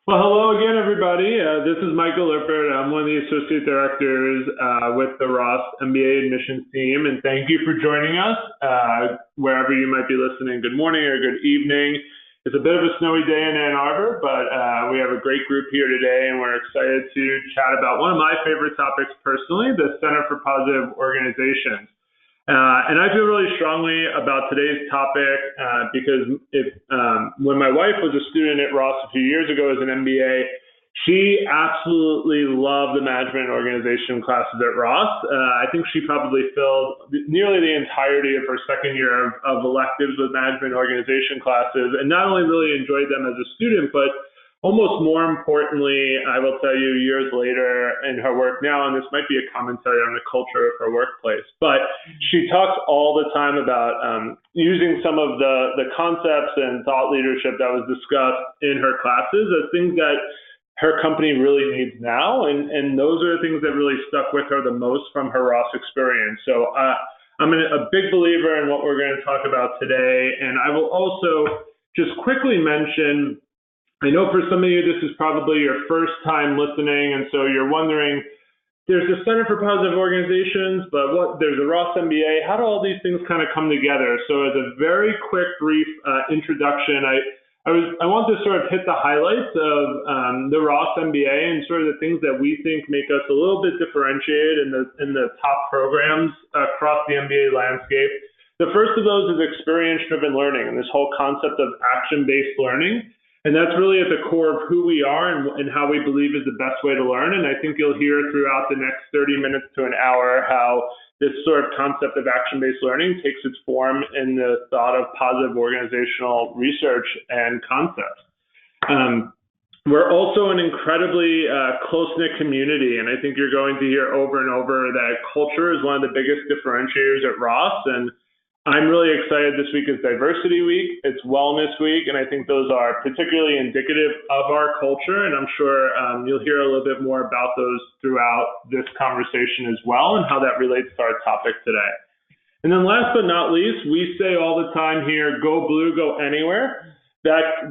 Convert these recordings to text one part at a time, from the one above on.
Well, hello again, everybody. This is Michael Lippert. I'm one of the associate directors with the Ross MBA admissions team, and thank you for joining us wherever you might be listening. Good morning or good evening. It's a bit of a snowy day in Ann Arbor, but we have a great group here today, and we're excited to chat about one of my favorite topics personally, the Center for Positive Organizations. And I feel really strongly about today's topic because when my wife was a student at Ross a few years ago as an MBA, she absolutely loved the management and organization classes at Ross. I think she probably filled nearly the entirety of her second year of electives with management and organization classes, and not only really enjoyed them as a student, but almost more importantly, I will tell you years later in her work now, and this might be a commentary on the culture of her workplace, but she talks all the time about using some of the concepts and thought leadership that was discussed in her classes as things that her company really needs now. And those are the things that really stuck with her the most from her Ross experience. So I'm a big believer in what we're going to talk about today. And I will also just quickly mention, I know for some of you, this is probably your first time listening, and so you're wondering, there's a Center for Positive Organizations, but there's a Ross MBA. How do all these things kind of come together? So as a very quick, brief introduction, I want to sort of hit the highlights of the Ross MBA and sort of the things that we think make us a little bit differentiated in the top programs across the MBA landscape. The first of those is experience-driven learning and this whole concept of action-based learning. And that's really at the core of who we are and how we believe is the best way to learn. And I think you'll hear throughout the next 30 minutes to an hour how this sort of concept of action-based learning takes its form in the thought of positive organizational research and concepts. We're also an incredibly close-knit community, and I think you're going to hear over and over that culture is one of the biggest differentiators at Ross. And I'm really excited. This week is Diversity Week, it's Wellness Week, and I think those are particularly indicative of our culture, and I'm sure you'll hear a little bit more about those throughout this conversation as well and how that relates to our topic today. And then last but not least, we say all the time here, go blue, go anywhere. That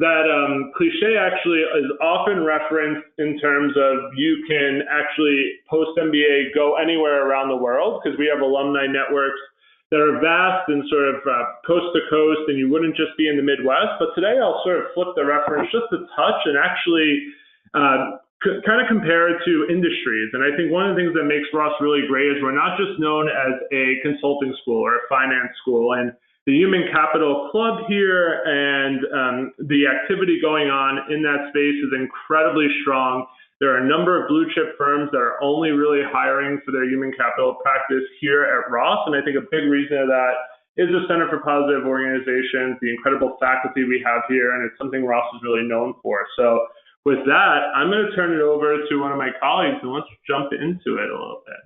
cliche actually is often referenced in terms of you can actually post-MBA go anywhere around the world because we have alumni networks that are vast and sort of coast to coast, and you wouldn't just be in the Midwest. But today I'll sort of flip the reference just a touch and actually kind of compare it to industries. And I think one of the things that makes Ross really great is we're not just known as a consulting school or a finance school. And the Human Capital Club here and the activity going on in that space is incredibly strong. There are a number of blue chip firms that are only really hiring for their human capital practice here at Ross. And I think a big reason of that is the Center for Positive Organizations, the incredible faculty we have here, and it's something Ross is really known for. So with that, I'm going to turn it over to one of my colleagues, and let's jump into it a little bit.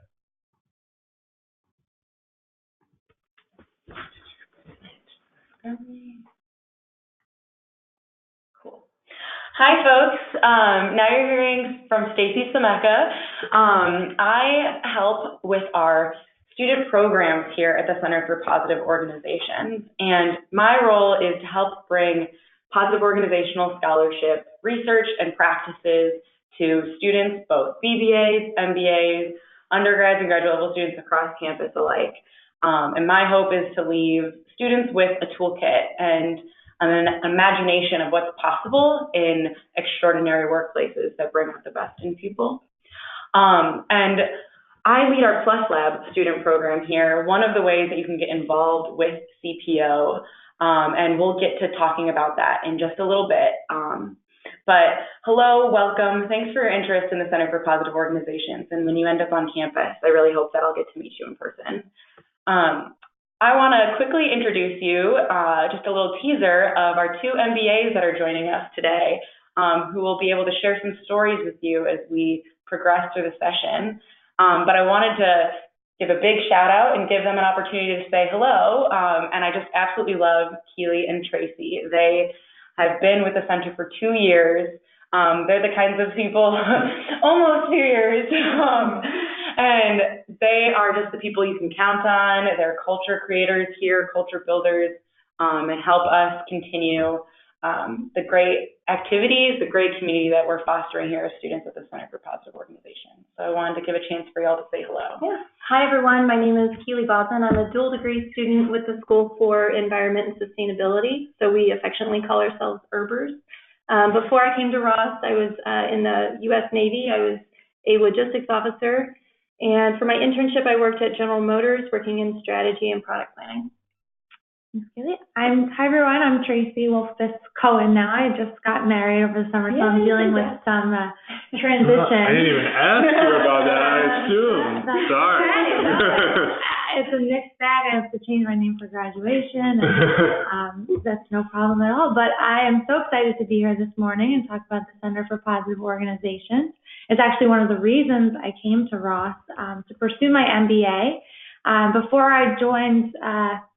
Hi, folks. Now you're hearing from Stacy Semeka. I help with our student programs here at the Center for Positive Organizations, and my role is to help bring positive organizational scholarship, research, and practices to students, both BBAs, MBAs, undergrads, and graduate level students across campus alike. And my hope is to leave students with a toolkit and an imagination of what's possible in extraordinary workplaces that bring out the best in people. And I lead our Plus Lab student program here. One of the ways that you can get involved with CPO, and we'll get to talking about that in just a little bit. But hello, welcome. Thanks for your interest in the Center for Positive Organizations. And when you end up on campus, I really hope that I'll get to meet you in person. I want to quickly introduce you, just a little teaser of our two MBAs that are joining us today, who will be able to share some stories with you as we progress through the session. But I wanted to give a big shout out and give them an opportunity to say hello. And I just absolutely love Keely and Tracy. They have been with the center for 2 years. They're the kinds of people, almost 2 years. And they are just the people you can count on. They're culture creators here, culture builders, and help us continue the great activities, the great community that we're fostering here as students at the Center for Positive Organization. So I wanted to give a chance for y'all to say hello. Yeah. Hi, everyone. My name is Keely Boston. I'm a dual degree student with the School for Environment and Sustainability. So we affectionately call ourselves URBers. Before I came to Ross, I was in the U.S. Navy. I was a logistics officer. And for my internship, I worked at General Motors, working in strategy and product planning. Hi everyone, I'm Tracy Wolfis Cohen now. I just got married over the summer, so I'm dealing with some transition. I didn't even ask you about that, I assumed. Sorry. It's a mixed bag. I have to change my name for graduation, and that's no problem at all. But I am so excited to be here this morning and talk about the Center for Positive Organizations. It's actually one of the reasons I came to Ross to pursue my MBA. Before I joined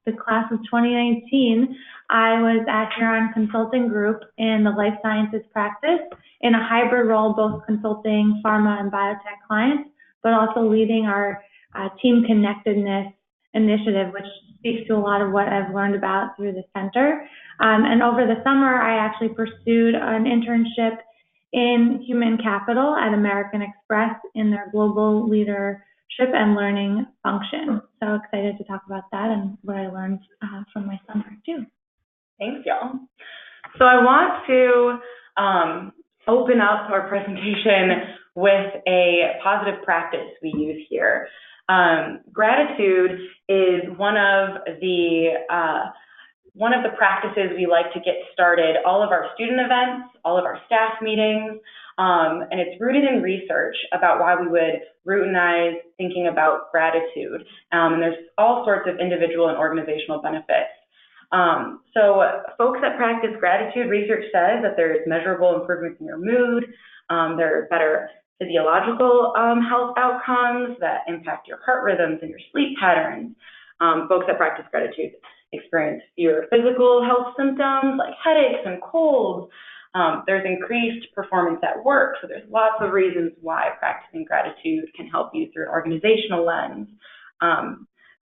the class of 2019, I was at Huron Consulting Group in the life sciences practice in a hybrid role, both consulting pharma and biotech clients, but also leading our team connectedness initiative, which speaks to a lot of what I've learned about through the center. And over the summer, I actually pursued an internship in human capital at American Express in their global leadership and learning function. So excited to talk about that and what I learned from my summer too. Thanks, y'all. So I want to open up our presentation with a positive practice we use here. Gratitude is one of the practices we like to get started, all of our student events, all of our staff meetings, and it's rooted in research about why we would routinize thinking about gratitude. And there's all sorts of individual and organizational benefits. So folks that practice gratitude, research says that there's measurable improvements in your mood, there are better physiological health outcomes that impact your heart rhythms and your sleep patterns. Folks that practice gratitude experience fewer physical health symptoms like headaches and colds. There's increased performance at work, so there's lots of reasons why practicing gratitude can help you through an organizational lens.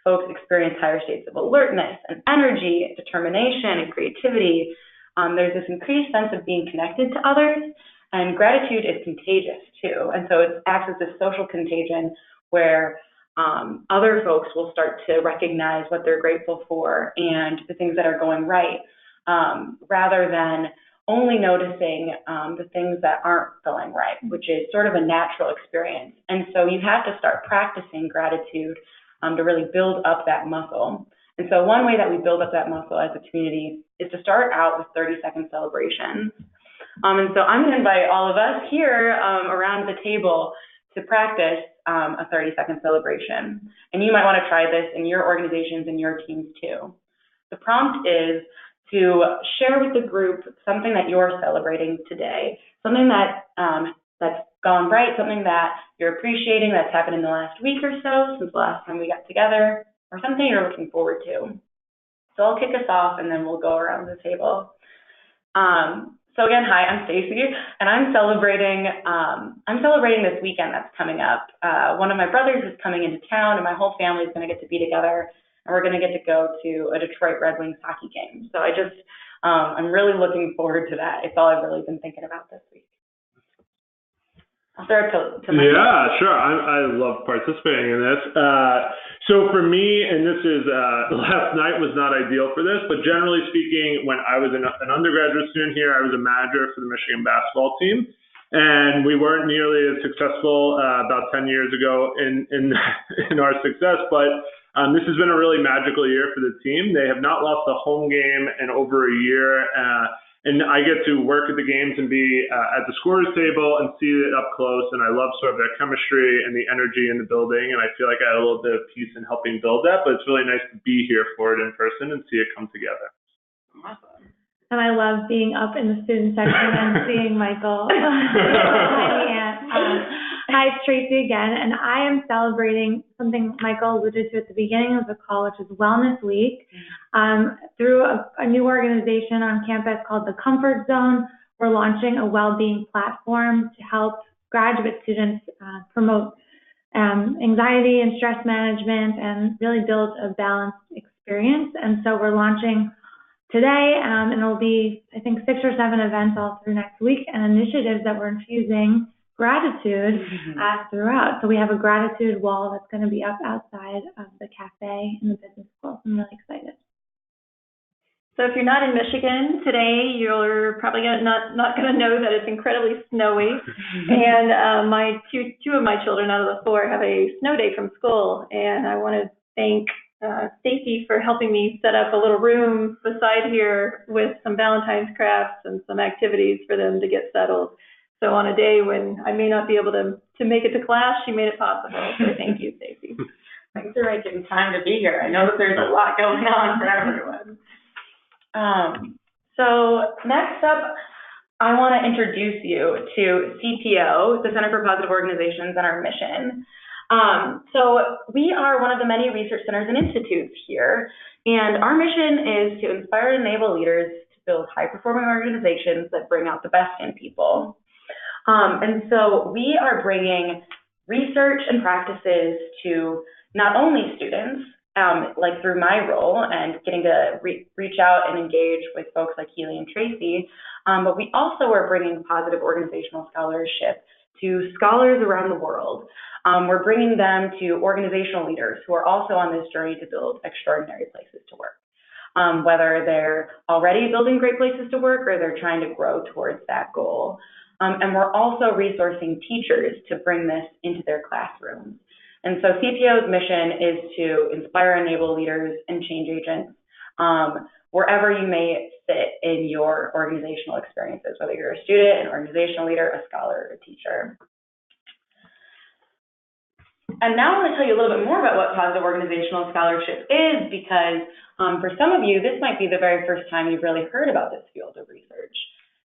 Folks experience higher states of alertness and energy, determination, and creativity. There's this increased sense of being connected to others, and gratitude is contagious too. And so it acts as this social contagion where other folks will start to recognize what they're grateful for and the things that are going right, rather than only noticing the things that aren't going right, which is sort of a natural experience. And so you have to start practicing gratitude to really build up that muscle. And so one way that we build up that muscle as a community is to start out with 30-second celebrations. And so I'm going to invite all of us here around the table to practice a 30-second celebration. And you might want to try this in your organizations and your teams too. The prompt is to share with the group something that you're celebrating today, something that that's gone right, something that you're appreciating that's happened in the last week or so since the last time we got together, or something you're looking forward to. So I'll kick us off and then we'll go around the table. So again, hi, I'm Stacy, and I'm celebrating this weekend that's coming up. One of my brothers is coming into town, and my whole family is going to get to be together, and we're going to get to go to a Detroit Red Wings hockey game. So I'm really looking forward to that. It's all I've really been thinking about this week. I'll throw it to Mike. Yeah, sure. I love participating in this. So for me, and this is last night was not ideal for this, but generally speaking, when I was an undergraduate student here, I was a manager for the Michigan basketball team, and we weren't nearly as successful about 10 years ago in our success. But this has been a really magical year for the team. They have not lost a home game in over a year. And I get to work at the games and be at the scorer's table and see it up close. And I love sort of the chemistry and the energy in the building. And I feel like I had a little bit of peace in helping build that. But it's really nice to be here for it in person and see it come together. Awesome. And I love being up in the student section and seeing Michael. Hi, it's Tracy again, and I am celebrating something Michael alluded to at the beginning of the call, which is Wellness Week. Through a new organization on campus called the Comfort Zone, we're launching a well-being platform to help graduate students promote anxiety and stress management and really build a balanced experience. And so we're launching today, and it'll be, I think, 6 or 7 events all through next week, and initiatives that we're infusing gratitude throughout. So we have a gratitude wall that's going to be up outside of the cafe in the business school. I'm really excited. So if you're not in Michigan today, you're probably not going to know that it's incredibly snowy. And my two of my children out of the 4 have a snow day from school, and I want to thank Stacy for helping me set up a little room beside here with some Valentine's crafts and some activities for them to get settled. So on a day when I may not be able to make it to class, she made it possible. So thank you, Stacy. Thanks for making time to be here. I know that there's a lot going on for everyone. So next up, I want to introduce you to CPO, the Center for Positive Organizations, and our mission. So we are one of the many research centers and institutes here, and our mission is to inspire and enable leaders to build high-performing organizations that bring out the best in people. And so we are bringing research and practices to not only students, like through my role and getting to reach out and engage with folks like Keely and Tracy, but we also are bringing positive organizational scholarship to scholars around the world. We're bringing them to organizational leaders who are also on this journey to build extraordinary places to work, whether they're already building great places to work or they're trying to grow towards that goal. And we're also resourcing teachers to bring this into their classrooms. And so CPO's mission is to inspire and enable leaders and change agents wherever you may sit in your organizational experiences, whether you're a student, an organizational leader, a scholar, or a teacher. And now I want to tell you a little bit more about what positive organizational scholarship is, because for some of you, this might be the very first time you've really heard about this field of research.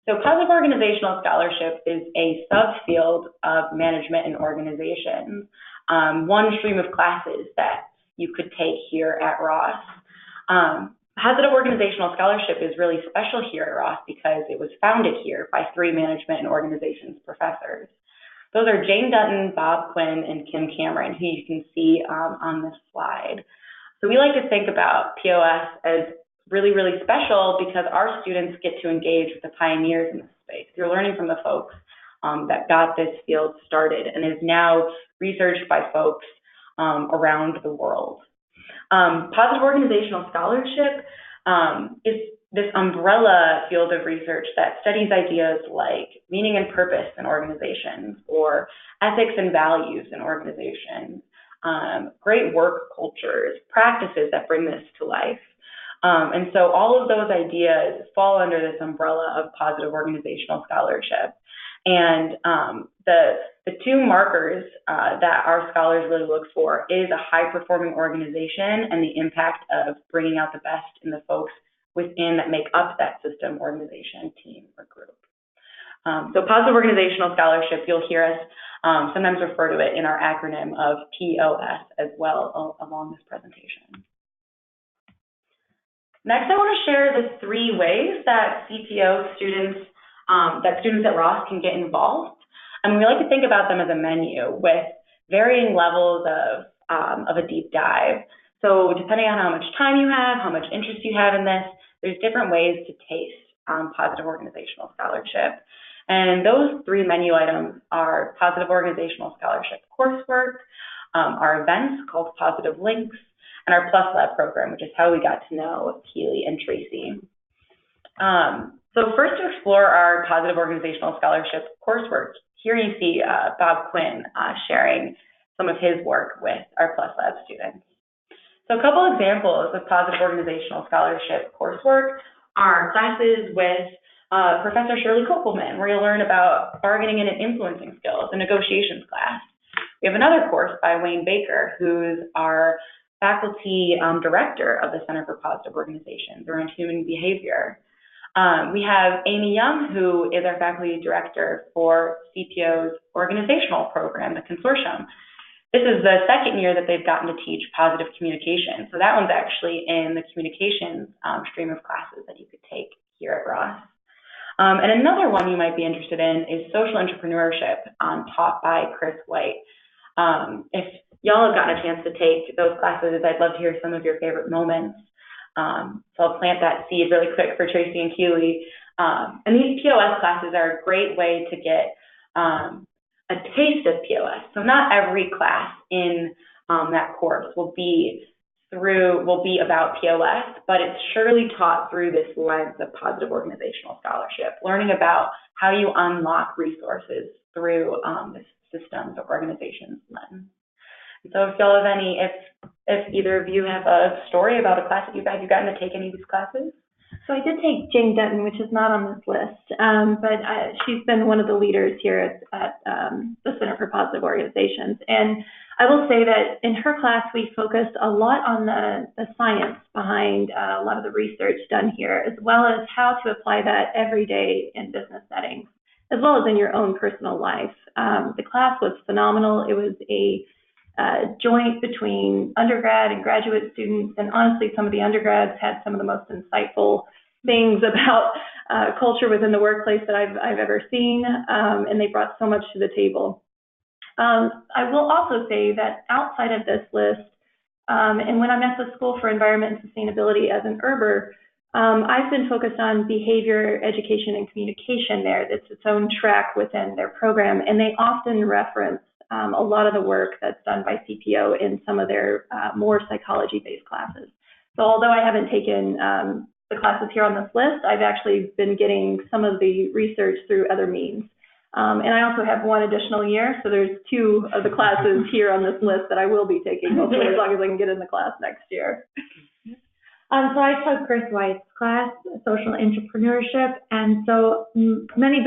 So positive organizational scholarship is a subfield of management and organizations. One stream of classes that you could take here at Ross. Positive Organizational Scholarship is really special here at Ross because it was founded here by 3 management and organizations professors. Those are Jane Dutton, Bob Quinn, and Kim Cameron, who you can see on this slide. So we like to think about POS as really, really special because our students get to engage with the pioneers in this space. They're learning from the folks that got this field started and is now researched by folks around the world. Positive Organizational Scholarship is this umbrella field of research that studies ideas like meaning and purpose in organizations or ethics and values in organizations, great work cultures, practices that bring this to life. And so all of those ideas fall under this umbrella of positive organizational scholarship. And the 2 markers that our scholars really look for is a high-performing organization and the impact of bringing out the best in the folks within that make up that system, organization, team, or group. So positive organizational scholarship, you'll hear us sometimes refer to it in our acronym of POS as well along this presentation. Next, I want to share the 3 ways that CPO students at Ross can get involved. And we like to think about them as a menu with varying levels of a deep dive. So depending on how much time you have, how much interest you have in this, there's different ways to taste positive organizational scholarship. And those 3 menu items are positive organizational scholarship coursework, our events called Positive Links, and our Plus Lab program, which is how we got to know Keely and Tracy. So first, to explore our positive organizational scholarship coursework, here you see Bob Quinn sharing some of his work with our Plus Lab students. So a couple examples of positive organizational scholarship coursework are classes with Professor Shirley Kopelman, where you'll learn about bargaining and influencing skills, a negotiations class. We have another course by Wayne Baker, who's our faculty director of the Center for Positive Organizations around human behavior. We have Amy Young, who is our faculty director for CPO's organizational program, the consortium. This is the 2nd year that they've gotten to teach positive communication. So that one's actually in the communications stream of classes that you could take here at Ross. And another one you might be interested in is social entrepreneurship, taught by Chris White. If y'all have gotten a chance to take those classes, I'd love to hear some of your favorite moments So I'll plant that seed really quick for Tracy and Keely. And these POS classes are a great way to get a taste of POS. So not every class in that course will be about POS, but it's surely taught through this lens of positive organizational scholarship, learning about how you unlock resources through this systems or organizations lens. And so if y'all have if either of you have a story about a class that you guys have gotten to take any of these classes. So I did take Jane Dutton, which is not on this list, but she's been one of the leaders here at the Center for Positive Organizations. And I will say that in her class, we focused a lot on the science behind a lot of the research done here, as well as how to apply that every day in business settings, as well as in your own personal life. The class was phenomenal. It was a joint between undergrad and graduate students, and honestly, some of the undergrads had some of the most insightful things about culture within the workplace that I've ever seen, and they brought so much to the table. I will also say that outside of this list, and when I'm at the School for Environment and Sustainability as an Herber, I've been focused on behavior, education, and communication there. It's its own track within their program, and they often reference a lot of the work that's done by CPO in some of their more psychology-based classes. So although I haven't taken the classes here on this list, I've actually been getting some of the research through other means. And I also have one additional year, so there's 2 of the classes here on this list that I will be taking, hopefully as long as I can get in the class next year. So I took Chris White's class, Social Entrepreneurship, and so many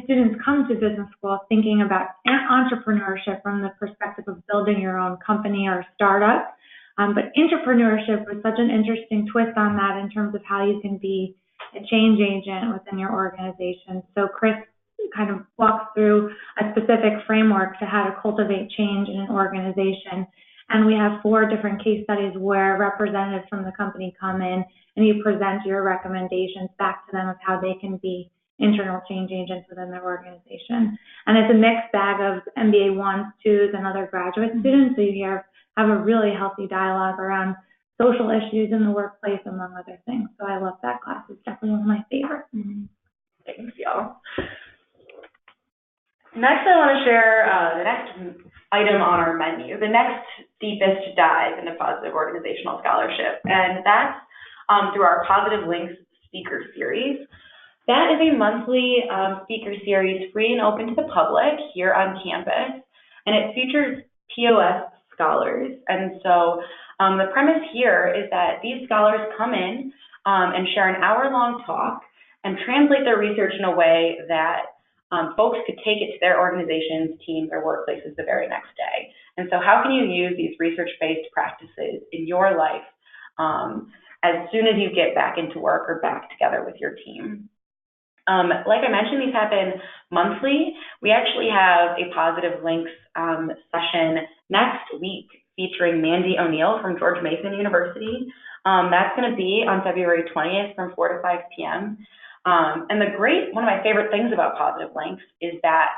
students come to business school thinking about entrepreneurship from the perspective of building your own company or startup. But entrepreneurship was such an interesting twist on that in terms of how you can be a change agent within your organization. So Chris kind of walks through a specific framework to how to cultivate change in an organization. And we have 4 different case studies where representatives from the company come in and you present your recommendations back to them of how they can be internal change agents within their organization. And it's a mixed bag of MBA 1s, 2s, and other graduate students. So you have a really healthy dialogue around social issues in the workplace, among other things. So I love that class. It's definitely one of my favorites. Thanks, y'all. Next, I want to share the next item on our menu, the next deepest dive into positive organizational scholarship, and that's through our Positive Links speaker series. That is a monthly speaker series, free and open to the public here on campus, and it features POS scholars. And so the premise here is that these scholars come in and share an hour-long talk and translate their research in a way that folks could take it to their organizations, teams, or workplaces the very next day. And so how can you use these research-based practices in your life as soon as you get back into work or back together with your team? Like I mentioned, these happen monthly. We actually have a Positive Links session next week featuring Mandy O'Neill from George Mason University. That's going to be on February 20th from 4 to 5 p.m. And one of my favorite things about Positive Links is that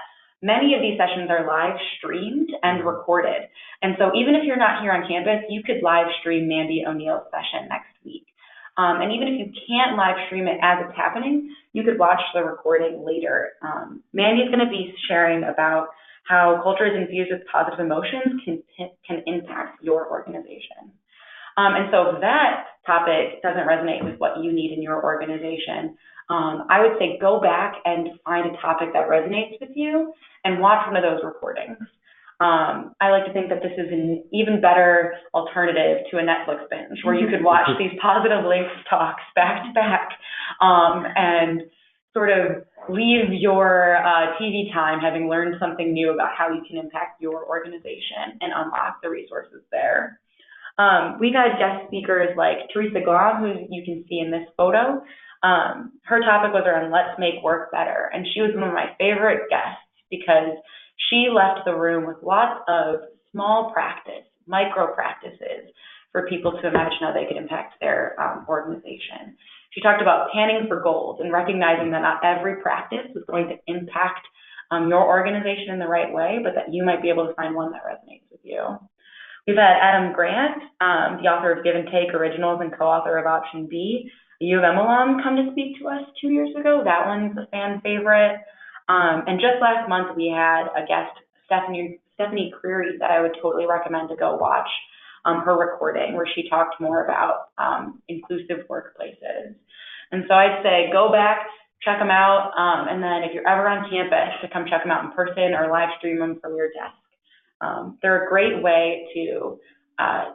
many of these sessions are live streamed and recorded. And so even if you're not here on campus, you could live stream Mandy O'Neill's session next week. And even if you can't live stream it as it's happening, you could watch the recording later. Mandy's going to be sharing about how culture is infused with positive emotions can impact your organization. And so if that topic doesn't resonate with what you need in your organization, I would say go back and find a topic that resonates with you and watch one of those recordings. I like to think that this is an even better alternative to a Netflix binge where you could watch these Positive Links talks back to back and sort of leave your TV time having learned something new about how you can impact your organization and unlock the resources there. We've had guest speakers like Teresa Glom, who you can see in this photo. Her topic was around Let's Make Work Better, and she was one of my favorite guests because she left the room with lots of small micro practices for people to imagine how they could impact their organization. She talked about panning for gold and recognizing that not every practice is going to impact your organization in the right way, but that you might be able to find one that resonates with you. We've had Adam Grant, the author of Give and Take Originals and co-author of Option B, a U of M alum, come to speak to us 2 years ago. That one's a fan favorite. And just last month, we had a guest, Stephanie Creary, that I would totally recommend to go watch her recording, where she talked more about inclusive workplaces. And so I'd say go back, check them out, and then if you're ever on campus, to come check them out in person or live stream them from your desk. They're a great way to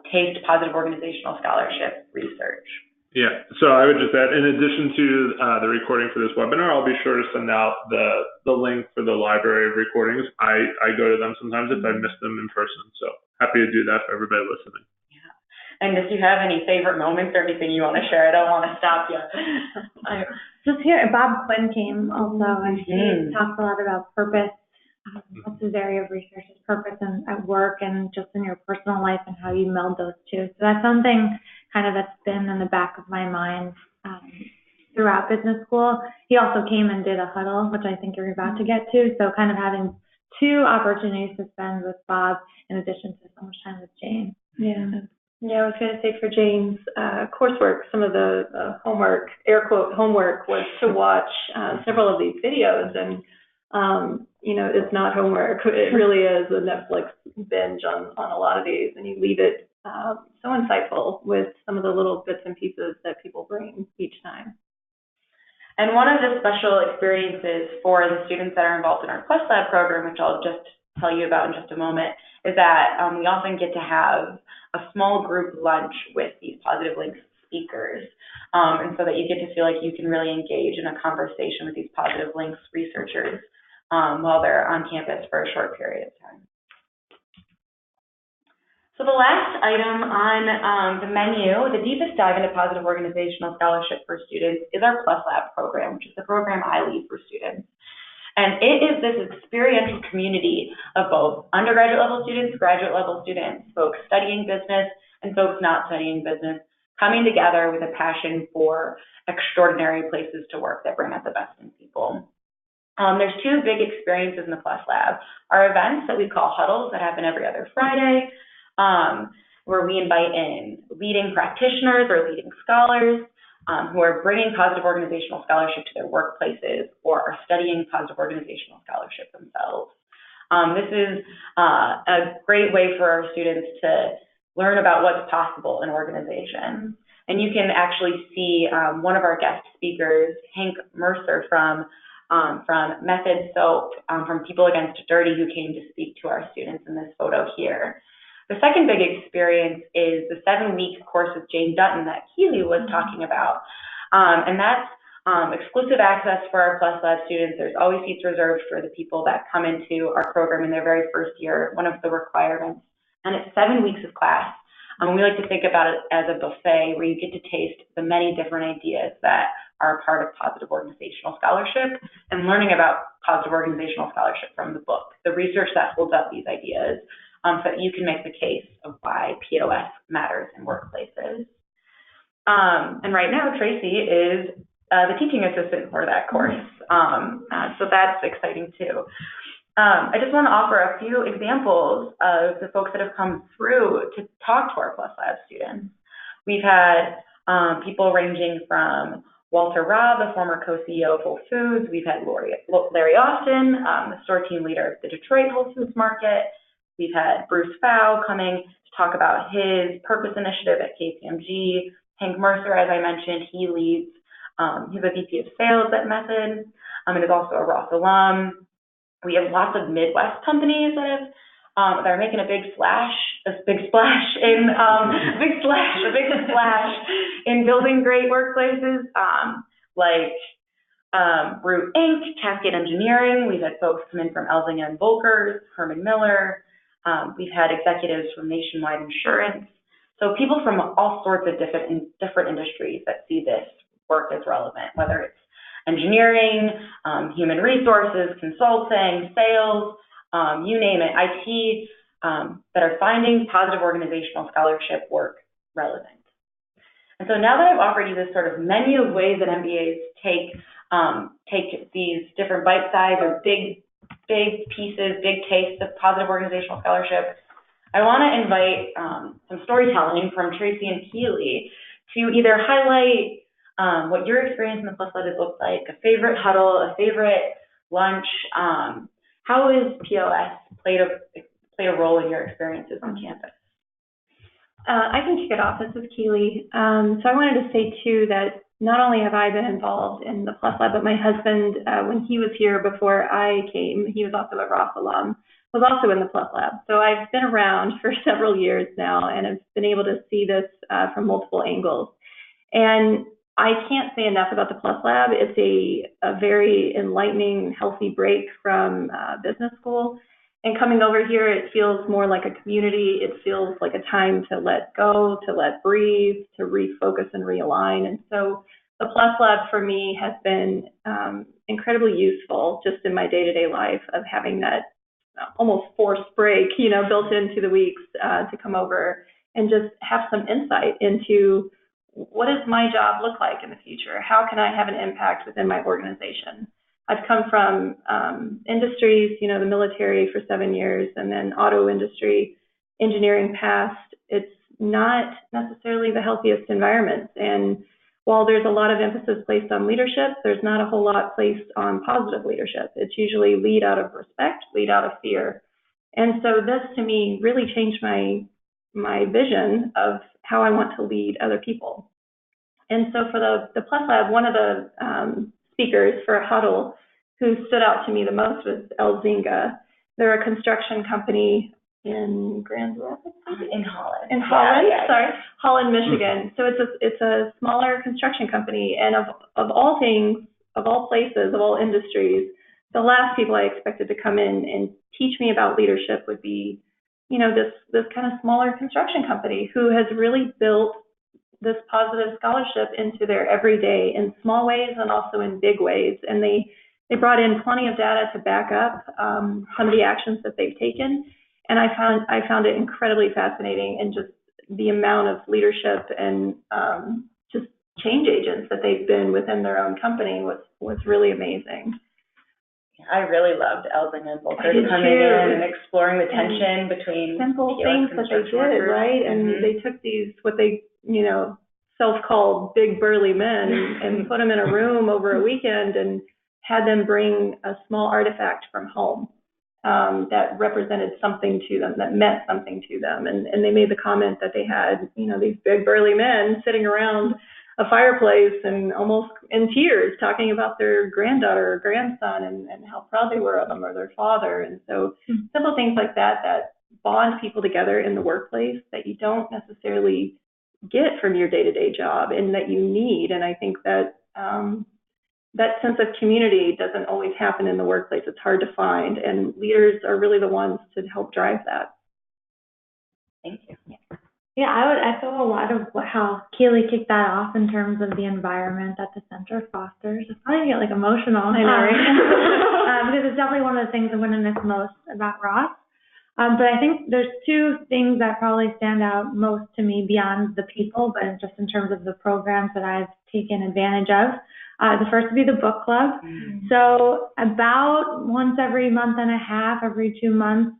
taste positive organizational scholarship research. Yeah, so I would just add, in addition to the recording for this webinar, I'll be sure to send out the link for the library of recordings. I go to them sometimes if I miss them in person, so happy to do that for everybody listening. Yeah, and if you have any favorite moments or anything you want to share, I don't want to stop you. Just here, Bob Quinn came also, and he talks a lot about purpose. That's his area of research, is purpose and at work and just in your personal life and how you meld those two. So that's something kind of that's been in the back of my mind throughout business school. He also came and did a huddle, which I think you're about to get to. So kind of having two opportunities to spend with Bob in addition to so much time with Jane. Yeah. Yeah, I was going to say for Jane's coursework, some of the homework, air quote homework, was to watch several of these videos. And, you know, it's not homework. It really is a Netflix binge on a lot of these. And you leave it so insightful with some of the little bits and pieces that people bring each time. And one of the special experiences for the students that are involved in our Plus Lab program, which I'll just tell you about in just a moment, is that we often get to have a small group lunch with these Positive Links speakers, and so that you get to feel like you can really engage in a conversation with these Positive Links researchers while they're on campus for a short period of time. So the last item on the menu, the deepest dive into positive organizational scholarship for students, is our Plus Lab program, which is the program I lead for students. And it is this experiential community of both undergraduate level students, graduate level students, folks studying business, and folks not studying business, coming together with a passion for extraordinary places to work that bring out the best in people. There's two big experiences in the Plus Lab. Our events that we call huddles that happen every other Friday, where we invite in leading practitioners or leading scholars who are bringing positive organizational scholarship to their workplaces or are studying positive organizational scholarship themselves. This is a great way for our students to learn about what's possible in organizations. And you can actually see one of our guest speakers, Hank Mercer from Method Soap, from People Against Dirty, who came to speak to our students in this photo here. The second big experience is the 7-week course with Jane Dutton that Keely was talking about. And that's exclusive access for our Plus Lab students. There's always seats reserved for the people that come into our program in their very first year, one of the requirements. And it's 7 weeks of class. We like to think about it as a buffet where you get to taste the many different ideas that are a part of positive organizational scholarship and learning about positive organizational scholarship from the book, the research that holds up these ideas, so that you can make the case of why POS matters in workplaces. And right now, Tracy is the teaching assistant for that course. So that's exciting too. I just want to offer a few examples of the folks that have come through to talk to our Plus Lab students. We've had people ranging from Walter Robb, the former co-CEO of Whole Foods. We've had Larry Austin, the store team leader of the Detroit Whole Foods market. We've had Bruce Fow coming to talk about his purpose initiative at KPMG. Hank Mercer, as I mentioned, he leads, he's a VP of sales at Method, and is also a Ross alum. We have lots of Midwest companies that are making a big splash in building great workplaces, like Root Inc., Cascade Engineering. We've had folks come in from Elzinga and Volkers, Herman Miller. We've had executives from Nationwide Insurance. So people from all sorts of different industries that see this work as relevant, whether it's engineering, human resources, consulting, sales, you name it, IT, that are finding positive organizational scholarship work relevant. And so now that I've offered you this sort of menu of ways that MBAs take these different bite-sized or big pieces, big tastes of positive organizational scholarship, I want to invite some storytelling from Tracy and Keely to either highlight what your experience in the Plus Lab has looked like, a favorite huddle, a favorite lunch. How has POS played a role in your experiences on campus? I can kick it off. This is Keely. So I wanted to say, too, that not only have I been involved in the Plus Lab, but my husband, when he was here before I came, he was also a Ross alum, was also in the Plus Lab. So I've been around for several years now and have been able to see this from multiple angles. And I can't say enough about the Plus Lab. It's a very enlightening, healthy break from business school. And coming over here, it feels more like a community. It feels like a time to let go, to let breathe, to refocus and realign. And so the Plus Lab for me has been incredibly useful just in my day-to-day life of having that almost forced break, built into the weeks to come over and just have some insight into what does my job look like in the future? How can I have an impact within my organization? I've come from industries, the military for 7 years, and then auto industry, engineering past. It's not necessarily the healthiest environments. And while there's a lot of emphasis placed on leadership, there's not a whole lot placed on positive leadership. It's usually lead out of respect, lead out of fear. And so this, to me, really changed my vision of how I want to lead other people. And so for the Plus Lab, one of the speakers for a huddle who stood out to me the most was Elzinga. They're a construction company in Grand Rapids? In Holland. In Holland, yeah. Sorry, Holland, Michigan. So it's a smaller construction company, and of all things, of all places, of all industries, the last people I expected to come in and teach me about leadership would be, this kind of smaller construction company who has really built this positive scholarship into their everyday in small ways and also in big ways. And they brought in plenty of data to back up some of the actions that they've taken. And I found it incredibly fascinating, and just the amount of leadership and just change agents that they've been within their own company was really amazing. I really loved Elzinga and Volker coming in and exploring the tension between simple things that they did, right? And they took these, what they, self-called big burly men and put them in a room over a weekend and had them bring a small artifact from home that represented something to them, that meant something to them. And they made the comment that they had, these big burly men sitting around a fireplace and almost in tears talking about their granddaughter or grandson and how proud they were of them or their father. And so simple things like that bond people together in the workplace that you don't necessarily get from your day-to-day job and that you need. And I think that that sense of community doesn't always happen in the workplace. It's hard to find, and leaders are really the ones to help drive that. Thank you. Yeah, I would echo a lot of how Keely kicked that off in terms of the environment that the center fosters. It's probably get emotional. I know, right? Because it's definitely one of the things I'm going to miss most about Ross. But I think there's two things that probably stand out most to me beyond the people, but just in terms of the programs that I've taken advantage of. The first would be the book club. So about once every month and a half, every 2 months,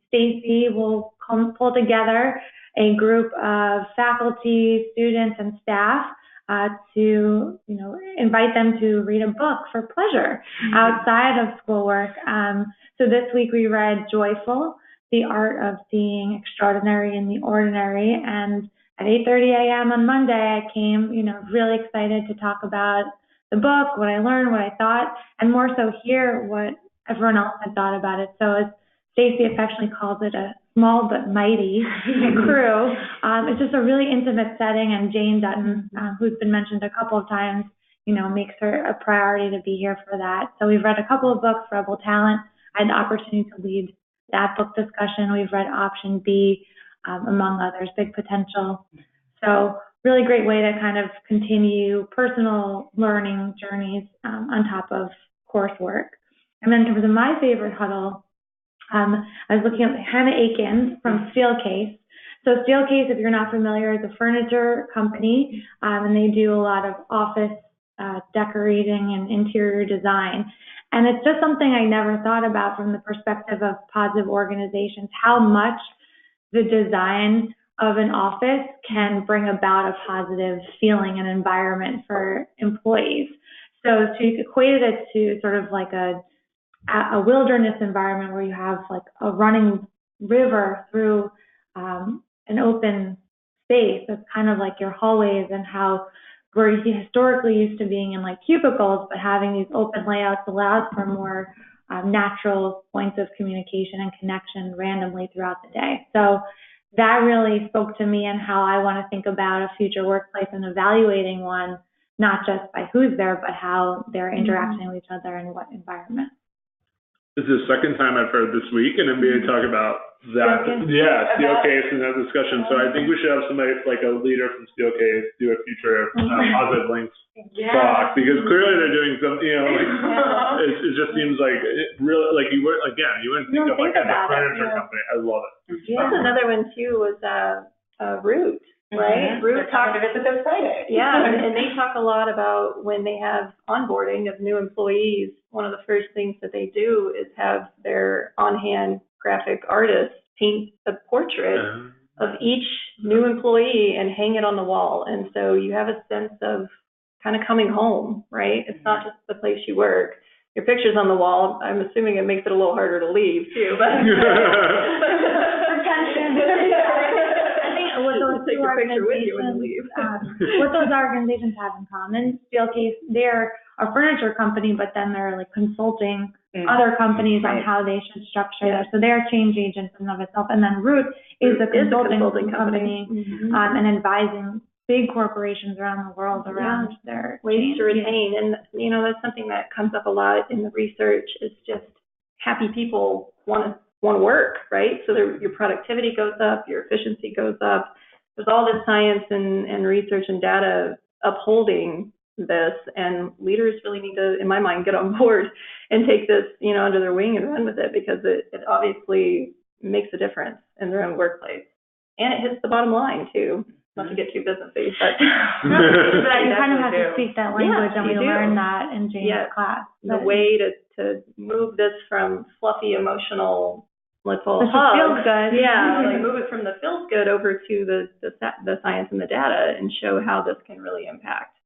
Stacy will pull together a group of faculty, students, and staff to, invite them to read a book for pleasure outside of schoolwork. So this week we read Joyful, The Art of Seeing Extraordinary in the Ordinary. And at 8:30 a.m. on Monday, I came, really excited to talk about the book, what I learned, what I thought, and more so hear what everyone else had thought about it. So as Stacy affectionately calls it, a small but mighty crew. It's just a really intimate setting, and Jane Dutton, who's been mentioned a couple of times, makes her a priority to be here for that. So we've read a couple of books, Rebel Talent. I had the opportunity to lead that book discussion. We've read Option B, among others, Big Potential. So really great way to kind of continue personal learning journeys on top of coursework. And then in terms of my favorite huddle, I was looking at Hannah Aikens from Steelcase. So Steelcase, if you're not familiar, is a furniture company, and they do a lot of office decorating and interior design. And it's just something I never thought about from the perspective of positive organizations, how much the design of an office can bring about a positive feeling and environment for employees. So she equated it to sort of like a wilderness environment where you have like a running river through an open space. It's kind of like your hallways and how we're historically used to being in like cubicles, but having these open layouts allows for more natural points of communication and connection randomly throughout the day. So that really spoke to me and how I want to think about a future workplace and evaluating one, not just by who's there, but how they're interacting with each other and what environment. This is the second time I've heard this week an MBA talk about that. Yeah, Steelcase and that discussion. So I think we should have somebody like a leader from Steelcase do a future positive links talk, because clearly they're doing something. You know, like, it just seems like it really, like you wouldn't think of like a furniture company. I love it. That's another one too. Was Root. Right, Root talked to visit this Friday. Yeah, and they talk a lot about when they have onboarding of new employees. One of the first things that they do is have their on-hand graphic artist paint a portrait of each new employee and hang it on the wall. And so you have a sense of kind of coming home, right? It's not just the place you work. Your picture's on the wall. I'm assuming it makes it a little harder to leave too, but what those two organizations, what those organizations have in common. Steelcase, they're a furniture company, but then they're like consulting other companies on how they should structure that. So they're a change agent in and of itself. And then Root is a consulting company and advising big corporations around the world around their ways to retain. And you know, that's something that comes up a lot in the research. Is just happy people want to work, right? So your productivity goes up, your efficiency goes up. There's all this science and research and data upholding this, and leaders really need to, in my mind, get on board and take this, you know, under their wing and run with it, because it obviously makes a difference in their own workplace. And it hits the bottom line too. Not to get too businessy, but you kind of have to speak that language, and we learn that in Jane's class. The way to move this from fluffy, emotional, let's all hug. Feels good. Yeah, like move it from the feels good over to the science and the data, and show how this can really impact.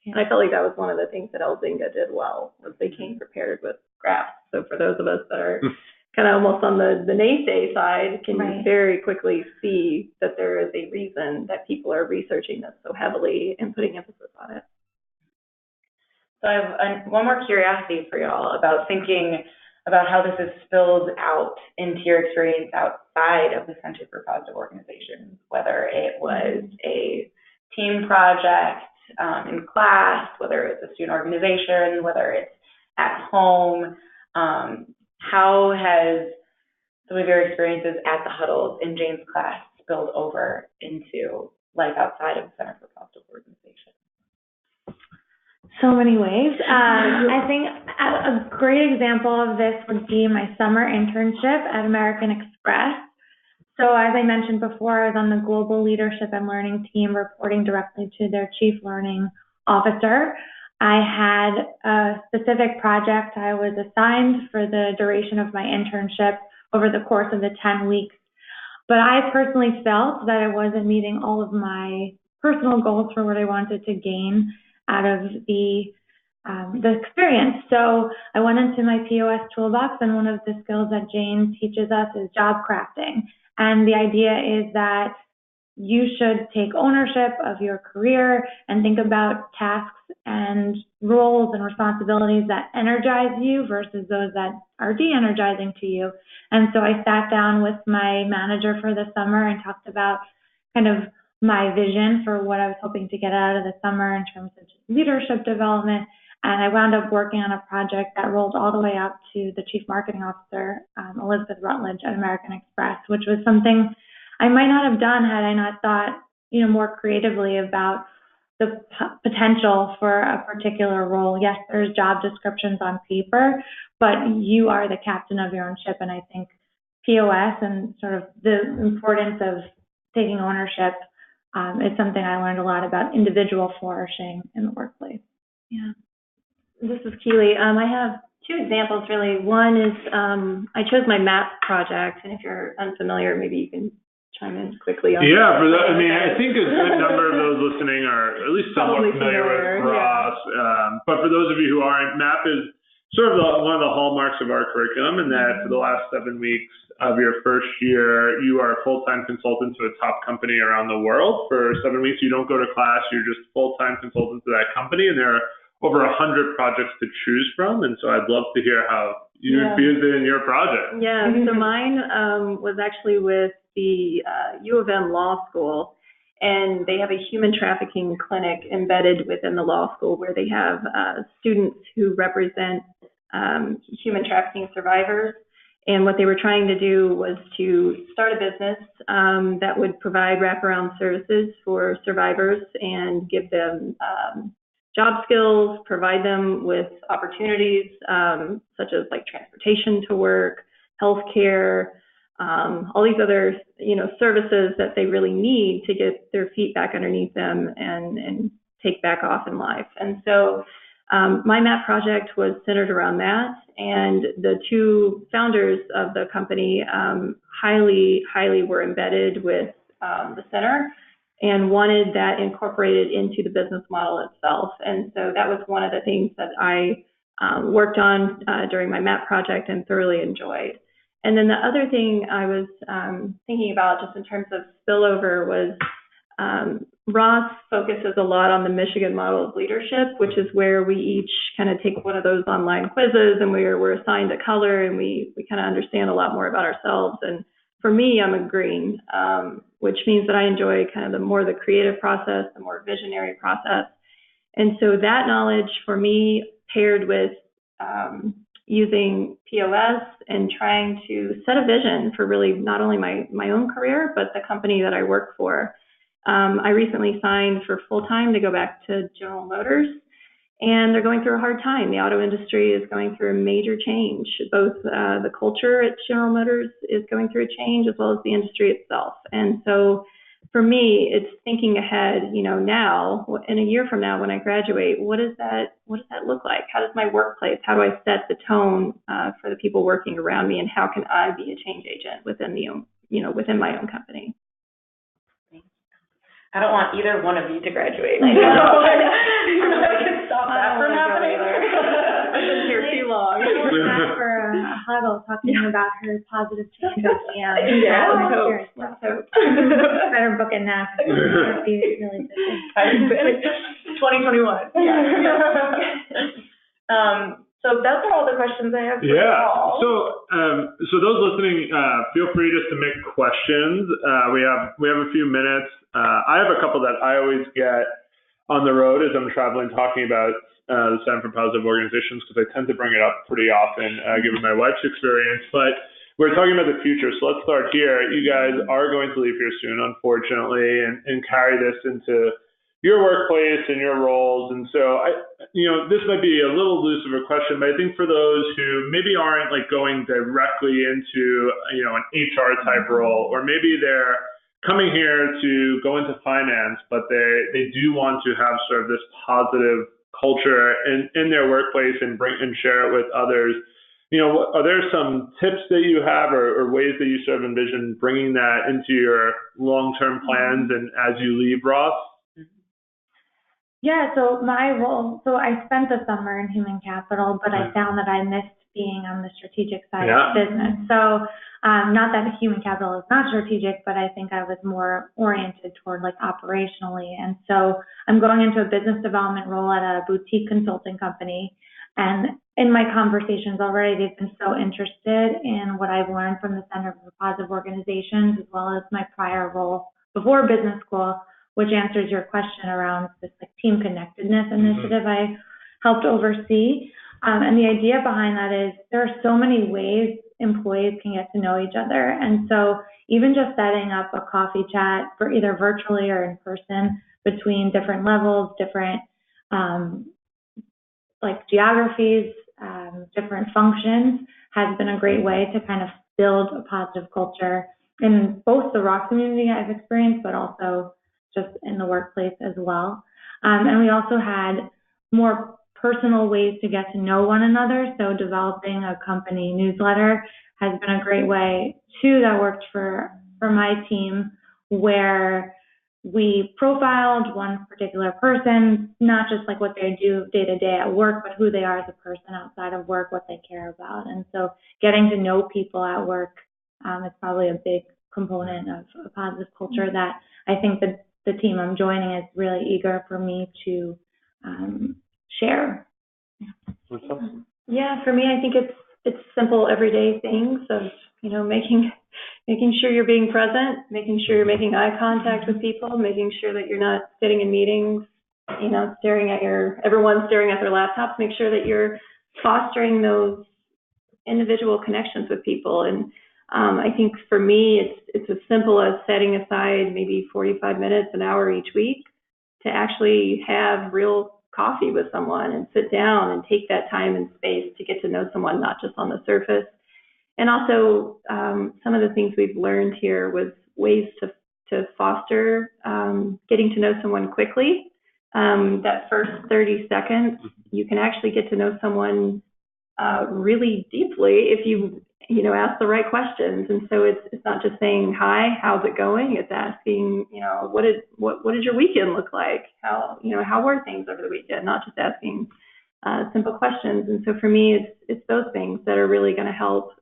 Yeah. And I felt like that was one of the things that Elzinga did well, was they came prepared with graphs. So for those of us that are kind of almost on the naysay side, can very quickly see that there is a reason that people are researching this so heavily and putting emphasis on it. So I have one more curiosity for y'all about thinking about how this is spilled out into your experience outside of the Center for Positive Organizations, whether it was a team project in class, whether it's a student organization, whether it's at home. How has some of your experiences at the huddles in Jane's class spilled over into life outside of the Center for Positive Organizations? So many ways. I think a great example of this would be my summer internship at American Express. So as I mentioned before, I was on the Global Leadership and Learning team, reporting directly to their Chief Learning Officer. I had a specific project I was assigned for the duration of my internship over the course of the 10 weeks. But I personally felt that I wasn't meeting all of my personal goals for what I wanted to gain out of the experience. So I went into my POS toolbox, and one of the skills that Jane teaches us is job crafting. And the idea is that you should take ownership of your career and think about tasks and roles and responsibilities that energize you versus those that are de-energizing to you. And so I sat down with my manager for the summer and talked about kind of my vision for what I was hoping to get out of the summer in terms of leadership development. And I wound up working on a project that rolled all the way up to the Chief Marketing Officer, Elizabeth Rutledge at American Express, which was something I might not have done had I not thought, you know, more creatively about the potential for a particular role. Yes, there's job descriptions on paper, but you are the captain of your own ship. And I think POS and sort of the importance of taking ownership is something I learned a lot about individual flourishing in the workplace. Yeah. This is Keely. I have two examples, really. One is I chose my MAP project, and if you're unfamiliar, maybe you can chime in quickly on Yeah, that. I think a good number of those listening are at least somewhat Probably familiar familiar, with Ross. But for those of you who aren't, MAP is sort of one of the hallmarks of our curriculum, in that for the last 7 weeks of your first year, you are a full-time consultant to a top company around the world. For 7 weeks, you don't go to class, you're just full-time consultant to that company, and there are over 100 projects to choose from. And so I'd love to hear how you infused it in your project. Yeah, so mine was actually with the U of M Law School, and they have a human trafficking clinic embedded within the law school where they have students who represent human trafficking survivors. And what they were trying to do was to start a business that would provide wraparound services for survivors and give them job skills, provide them with opportunities such as like transportation to work, healthcare, all these other services that they really need to get their feet back underneath them and take back off in life. And so my MAP project was centered around that, and the two founders of the company highly were embedded with the center and wanted that incorporated into the business model itself. And so that was one of the things that I worked on during my MAP project and thoroughly enjoyed. And then the other thing I was thinking about just in terms of spillover was Ross focuses a lot on the Michigan model of leadership, which is where we each kind of take one of those online quizzes and we're assigned a color and we kind of understand a lot more about ourselves. And for me, I'm a green, which means that I enjoy kind of the more the creative process, the more visionary process. And so that knowledge for me paired with using POS and trying to set a vision for really not only my own career, but the company that I work for. I recently signed for full-time to go back to General Motors, and they're going through a hard time. The auto industry is going through a major change. Both the culture at General Motors is going through a change, as well as the industry itself. And so for me, it's thinking ahead, now, in a year from now when I graduate, what does that look like? How does my workplace, how do I set the tone for the people working around me, and how can I be a change agent within within my own company? I don't want either one of you to graduate. I know. I can stop that from happening. I've been here too long. We're back for a huddle talking about her positive change at the end. Let's hope. Better book it now. It'll be really busy. 2021. So those are all the questions I have for you all. So those listening, feel free to submit questions. We have a few minutes. I have a couple that I always get on the road as I'm traveling, talking about the Center for Positive Organizations, because I tend to bring it up pretty often, given my wife's experience. But we're talking about the future, so let's start here. You guys are going to leave here soon, unfortunately, and carry this into your workplace and your roles. And so this might be a little loose of a question, but I think for those who maybe aren't like going directly into, an HR type role, or maybe they're coming here to go into finance, but they do want to have sort of this positive culture in their workplace and share it with others. Are there some tips that you have or ways that you sort of envision bringing that into your long-term plans and as you leave Ross? Yeah, so my role, I spent the summer in human capital, but I found that I missed being on the strategic side of business. So not that human capital is not strategic, but I think I was more oriented toward like operationally. And so I'm going into a business development role at a boutique consulting company. And in my conversations already, they've been so interested in what I've learned from the Center for Positive Organizations, as well as my prior role before business school, which answers your question around this like team connectedness initiative I helped oversee. And the idea behind that is there are so many ways employees can get to know each other. And so even just setting up a coffee chat for either virtually or in person between different levels, different geographies, different functions has been a great way to kind of build a positive culture in both the Ross community I've experienced, but also just in the workplace as well. And we also had more personal ways to get to know one another. So developing a company newsletter has been a great way too. That worked for for my team where we profiled one particular person, not just like what they do day to day at work, but who they are as a person outside of work, what they care about. And so getting to know people at work is probably a big component of a positive culture that I think that the team I'm joining is really eager for me to share. Yeah, for me, I think it's simple everyday things of, making sure you're being present, making sure you're making eye contact with people, making sure that you're not sitting in meetings, everyone staring at their laptops, make sure that you're fostering those individual connections with people. And I think for me, it's as simple as setting aside maybe 45 minutes, an hour each week to actually have real coffee with someone and sit down and take that time and space to get to know someone, not just on the surface. And also, some of the things we've learned here was ways to foster getting to know someone quickly. That first 30 seconds, you can actually get to know someone really deeply if you ask the right questions. And so it's not just saying hi, how's it going? It's asking, what did your weekend look like? How were things over the weekend? Not just asking simple questions. And so for me, it's those things that are really going to help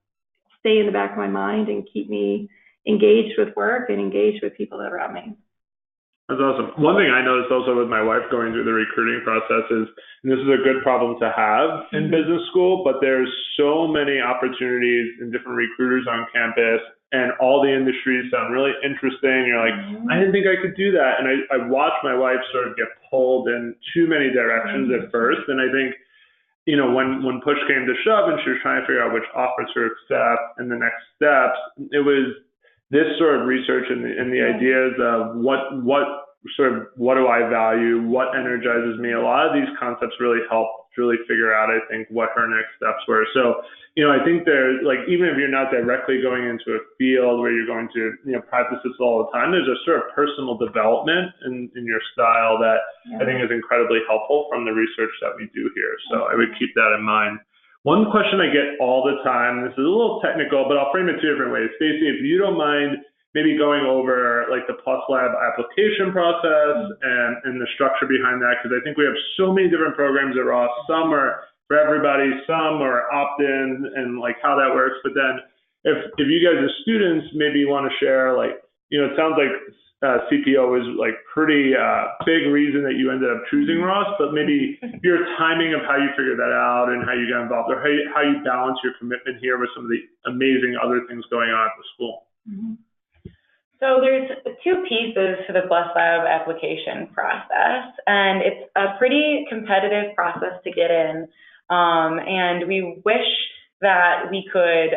stay in the back of my mind and keep me engaged with work and engaged with people that are around me. That's awesome. One thing I noticed also with my wife going through the recruiting process is, and this is a good problem to have in business school, but there's so many opportunities and different recruiters on campus, and all the industries sound really interesting. You're like, I didn't think I could do that. And I watched my wife sort of get pulled in too many directions at first. And I think, when push came to shove and she was trying to figure out which offer to accept and the next steps, it was this sort of research and the ideas of what do I value, what energizes me. A lot of these concepts really help really figure out, I think, what her next steps were. So, I think there's even if you're not directly going into a field where you're going to, practice this all the time, there's a sort of personal development in your style that I think is incredibly helpful from the research that we do here. So I would keep that in mind. One question I get all the time, this is a little technical, but I'll frame it two different ways. Stacey, if you don't mind maybe going over the Plus Lab application process and the structure behind that, because I think we have so many different programs at Ross. Some are for everybody, some are opt-in, and how that works. But then if you guys as students maybe want to share, it sounds like CPO is pretty big reason that you ended up choosing Ross, but maybe your timing of how you figured that out and how you got involved, or how you balance your commitment here with some of the amazing other things going on at the school. So there's two pieces to the Plus Lab application process, and it's a pretty competitive process to get in. And we wish that we could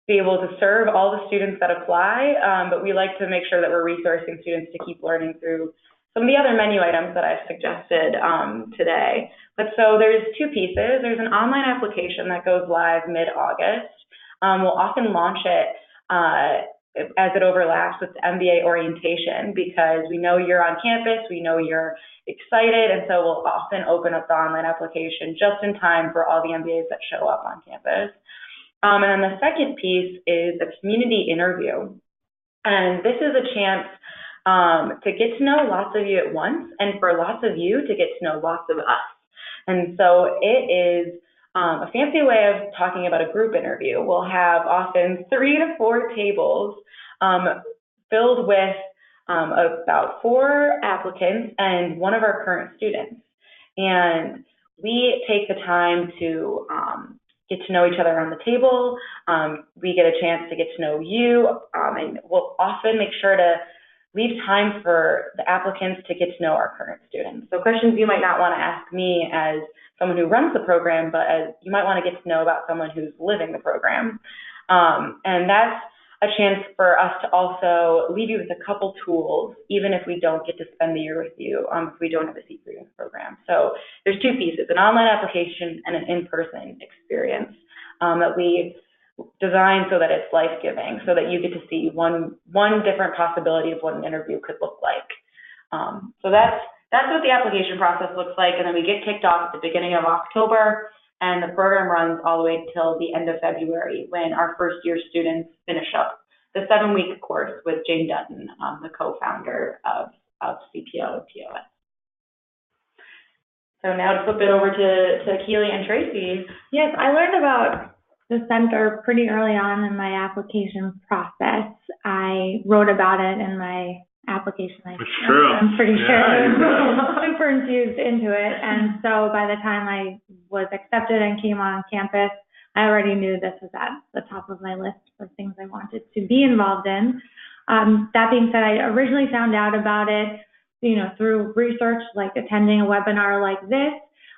be able to serve all the students that apply, but we like to make sure that we're resourcing students to keep learning through some of the other menu items that I've suggested today. But so there's two pieces. There's an online application that goes live mid-August. We'll often launch it as it overlaps with the MBA orientation, because we know you're on campus, we know you're excited, and so we'll often open up the online application just in time for all the MBAs that show up on campus. And then the second piece is a community interview. And this is a chance to get to know lots of you at once, and for lots of you to get to know lots of us. And so it is a fancy way of talking about a group interview. We'll have often 3 to 4 tables filled with about 4 applicants and one of our current students. And we take the time to get to know each other around the table. We get a chance to get to know you, and we'll often make sure to leave time for the applicants to get to know our current students. So questions you might not want to ask me as someone who runs the program, but as you might want to get to know about someone who's living the program. And that's a chance for us to also leave you with a couple tools, even if we don't get to spend the year with you, if we don't have a seat for you in the program. So there's 2 pieces, an online application and an in-person experience that we design so that it's life-giving, so that you get to see one different possibility of what an interview could look like. So that's what the application process looks like, and then we get kicked off at the beginning of October, and the program runs all the way till the end of February when our first-year students finish up the 7-week course with Jane Dutton, the co-founder of CPO and POS. So now to flip it over to Keely and Tracy. Yes, I learned about the center pretty early on in my application process. I wrote about it in my application. It's true. I'm pretty sure. Yeah. Super infused into it. And so by the time I was accepted and came on campus, I already knew this was at the top of my list of things I wanted to be involved in. That being said, I originally found out about it, through research, like attending a webinar like this.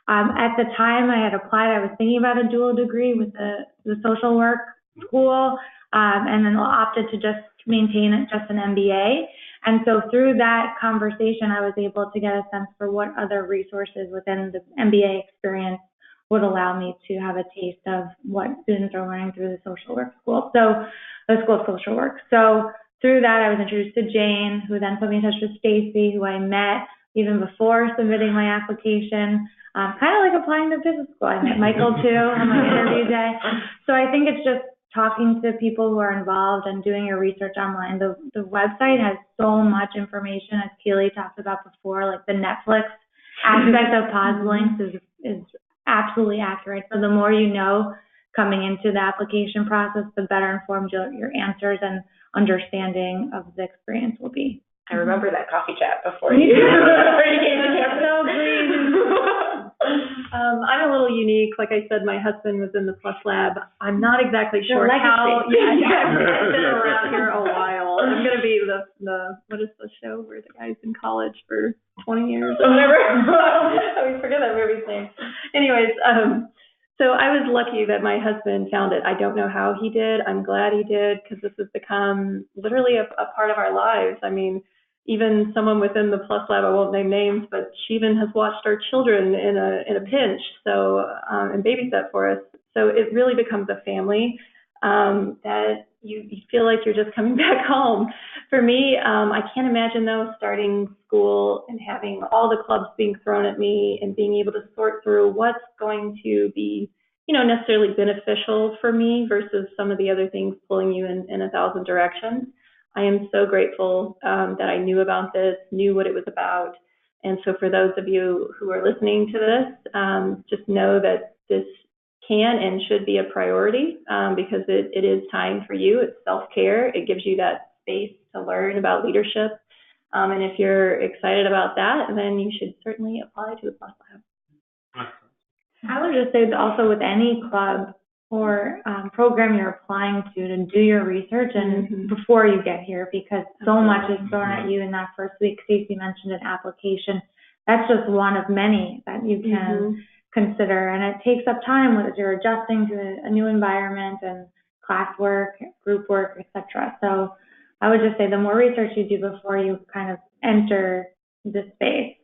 At the time I had applied, I was thinking about a dual degree with the social work school, and then opted to just maintain just an MBA. And so through that conversation, I was able to get a sense for what other resources within the MBA experience would allow me to have a taste of what students are learning through the social work school. So the School of Social Work. So through that, I was introduced to Jane, who then put me in touch with Stacy, who I met even before submitting my application, kind of like applying to business school. I met Michael too on my interview day. So I think it's just talking to people who are involved and doing your research online. The website has so much information, as Keely talked about before, like the Netflix aspect of POSLinks is absolutely accurate. So the more you know coming into the application process, the better informed your answers and understanding of the experience will be. I remember that coffee chat before you came to campus. So green. I'm a little unique. Like I said, my husband was in the Plus Lab. I'm not exactly sure how. Yeah, I've been around here a while. I'm going to be the what is the show where the guy's in college for 20 years or whatever? I always forget that movie's name. Anyways, so I was lucky that my husband found it. I don't know how he did. I'm glad he did, because this has become literally a part of our lives. I mean, even someone within the Plus Lab, I won't name names, but she even has watched our children in a pinch, so and babysat for us. So it really becomes a family that you feel like you're just coming back home. For me, I can't imagine though starting school and having all the clubs being thrown at me and being able to sort through what's going to be, necessarily beneficial for me versus some of the other things pulling you in 1,000 directions. I am so grateful that I knew about this, knew what it was about. And so for those of you who are listening to this, just know that this can and should be a priority because it is time for you. It's self-care. It gives you that space to learn about leadership. And if you're excited about that, then you should certainly apply to the Plus Lab. I would just say that also with any club or program you're applying to do your research and before you get here, because so much is thrown at you in that first week. Stacey mentioned an application. That's just one of many that you can consider, and it takes up time as you're adjusting to a new environment and classwork, group work, etc. So I would just say the more research you do before you kind of enter this space,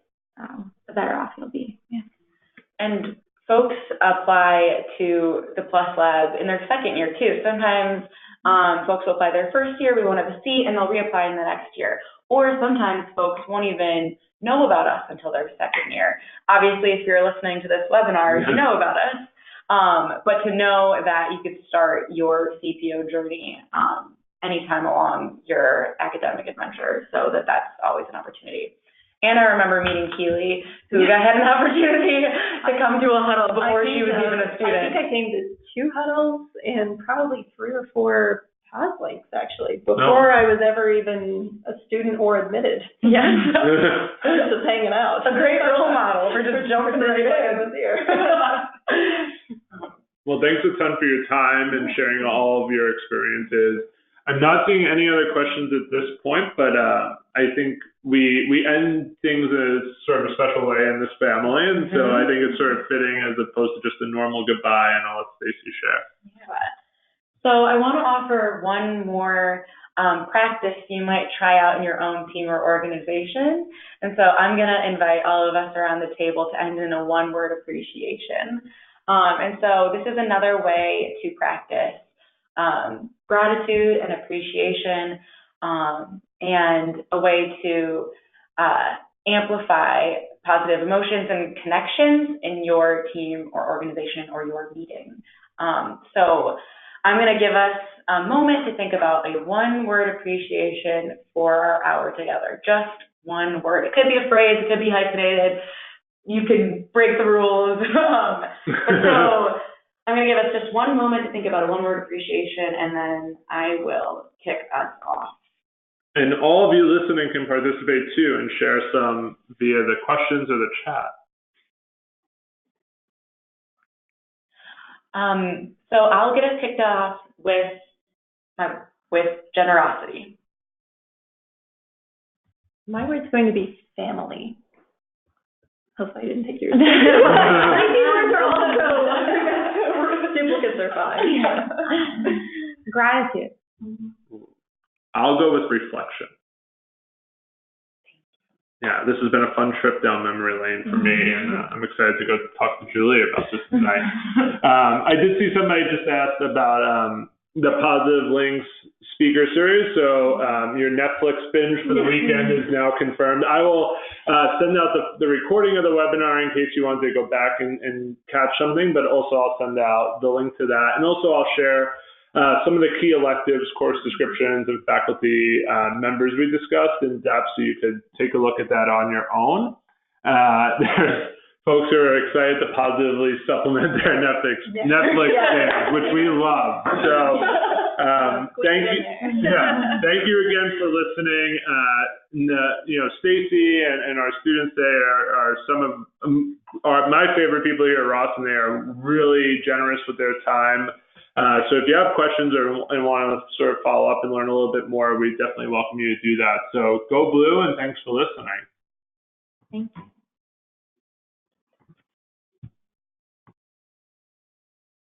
the better off you'll be. Yeah. And folks apply to the Plus Lab in their second year too. Sometimes folks will apply their first year, we won't have a seat, and they'll reapply in the next year. Or sometimes folks won't even know about us until their second year. Obviously, if you're listening to this webinar, you know about us. But to know that you could start your CPO journey anytime along your academic adventure, so that's always an opportunity. And I remember meeting Keely, who had an opportunity to come to a huddle before she was even a student. I think I came to 2 huddles and probably 3 or 4 POSLinks, actually, before I was ever even a student or admitted. Yes. Just hanging out. A great role model for just jumping right in. Well, thanks a ton for your time and sharing all of your experiences. I'm not seeing any other questions at this point, but I think we end things in sort of a special way in this family, and so I think it's sort of fitting as opposed to just a normal goodbye, and I'll let Stacey share. Yeah. So I want to offer one more practice you might try out in your own team or organization, and so I'm going to invite all of us around the table to end in a one-word appreciation. And so this is another way to practice gratitude and appreciation, and a way to amplify positive emotions and connections in your team or organization or your meeting. So I'm going to give us a moment to think about a one-word appreciation for our hour together. Just one word. It could be a phrase, it could be hyphenated. You can break the rules. So I'm going to give us just one moment to think about a one-word appreciation, and then I will kick us off. And all of you listening can participate too and share some via the questions or the chat. So I'll get us kicked off with generosity. My word's going to be family. Hopefully I didn't take yours. I think words are also duplicates are fine. Gratitude. I'll go with reflection. Yeah, this has been a fun trip down memory lane for me, and I'm excited to go talk to Julie about this tonight. I did see somebody just asked about the Positive Links speaker series, so your Netflix binge for the weekend is now confirmed. I will send out the recording of the webinar in case you want to go back and catch something, but also I'll send out the link to that, and also I'll share some of the key electives, course descriptions, and faculty members we discussed in depth, so you could take a look at that on your own. There's folks who are excited to positively supplement their Netflix binge, which we love. So thank you. Thank you again for listening. Stacy and our students today are some of my favorite people here at Ross, and they are really generous with their time. So if you have questions and want to sort of follow up and learn a little bit more, we definitely welcome you to do that. So go Blue, and thanks for listening. Thank you.